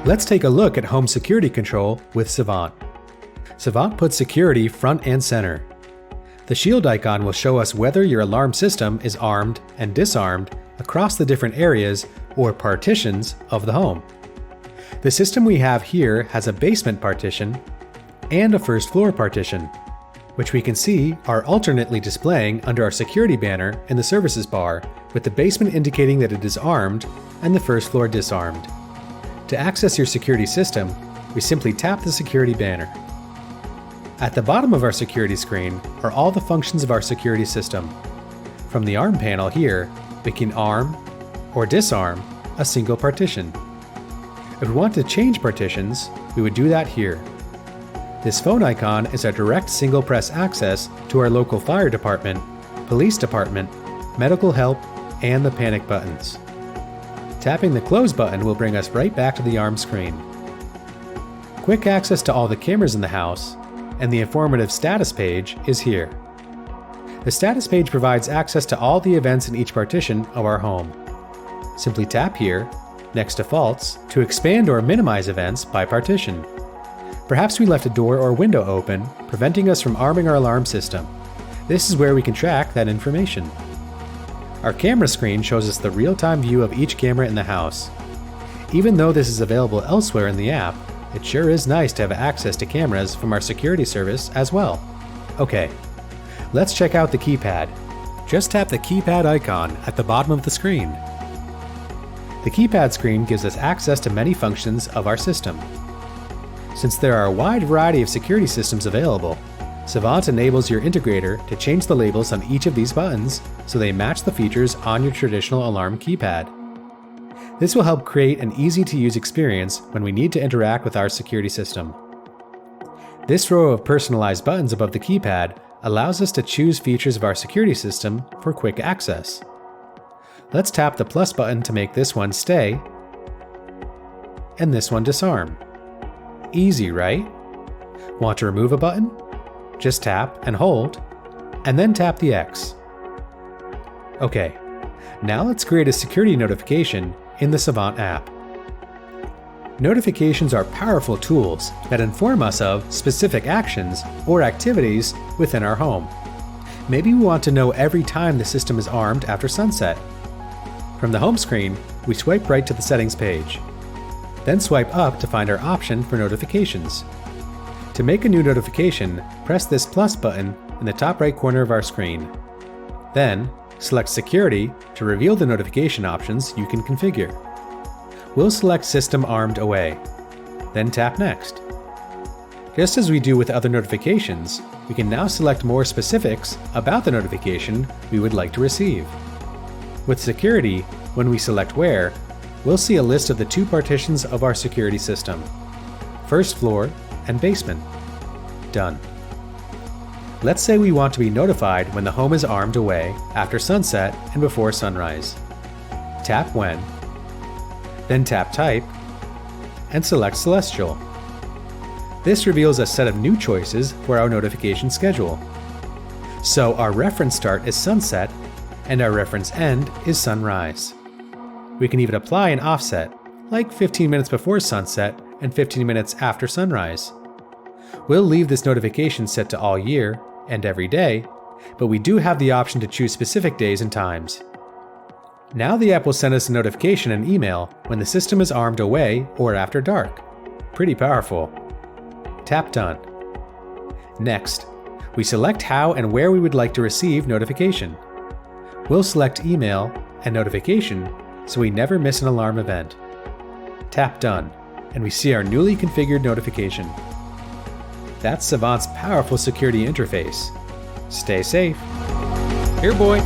Let's take a look at home security control with Savant. Savant puts security front and center. The shield icon will show us whether your alarm system is armed and disarmed across the different areas or partitions of the home. The system we have here has a basement partition and a first floor partition, which we can see are alternately displaying under our security banner in the services bar, with the basement indicating that it is armed and the first floor disarmed. To access your security system, we simply tap the security banner. At the bottom of our security screen are all the functions of our security system. From the arm panel here, we can arm or disarm a single partition. If we want to change partitions, we would do that here. This phone icon is a direct single press access to our local fire department, police department, medical help, and the panic buttons. Tapping the close button will bring us right back to the arm screen. Quick access to all the cameras in the house and the informative status page is here. The status page provides access to all the events in each partition of our home. Simply tap here, next to faults, to expand or minimize events by partition. Perhaps we left a door or window open, preventing us from arming our alarm system. This is where we can track that information. Our camera screen shows us the real-time view of each camera in the house. Even though this is available elsewhere in the app, it sure is nice to have access to cameras from our security service as well. Okay, let's check out the keypad. Just tap the keypad icon at the bottom of the screen. The keypad screen gives us access to many functions of our system. Since there are a wide variety of security systems available, Savant enables your integrator to change the labels on each of these buttons so they match the features on your traditional alarm keypad. This will help create an easy-to-use experience when we need to interact with our security system. This row of personalized buttons above the keypad allows us to choose features of our security system for quick access. Let's tap the plus button to make this one stay and this one disarm. Easy, right? Want to remove a button? Just tap and hold, and then tap the X. Okay, now let's create a security notification in the Savant app. Notifications are powerful tools that inform us of specific actions or activities within our home. Maybe we want to know every time the system is armed after sunset. From the home screen, we swipe right to the settings page. Then swipe up to find our option for notifications. To make a new notification, press this plus button in the top right corner of our screen. Then, select Security to reveal the notification options you can configure. We'll select System Armed Away, then tap Next. Just as we do with other notifications, we can now select more specifics about the notification we would like to receive. With Security, when we select Where, we'll see a list of the two partitions of our security system: first floor and basement. Done. Let's say we want to be notified when the home is armed away after sunset and before sunrise. Tap When, then tap Type, and select Celestial. This reveals a set of new choices for our notification schedule. So our reference start is sunset, and our reference end is sunrise. We can even apply an offset, like 15 minutes before sunset and 15 minutes after sunrise. We'll leave this notification set to all year and every day, but we do have the option to choose specific days and times. Now the app will send us a notification and email when the system is armed away or after dark. Pretty powerful. Tap Done. Next, we select how and where we would like to receive notification. We'll select Email and Notification so we never miss an alarm event. Tap Done, and we see our newly configured notification. That's Savant's powerful security interface. Stay safe. Here, boy.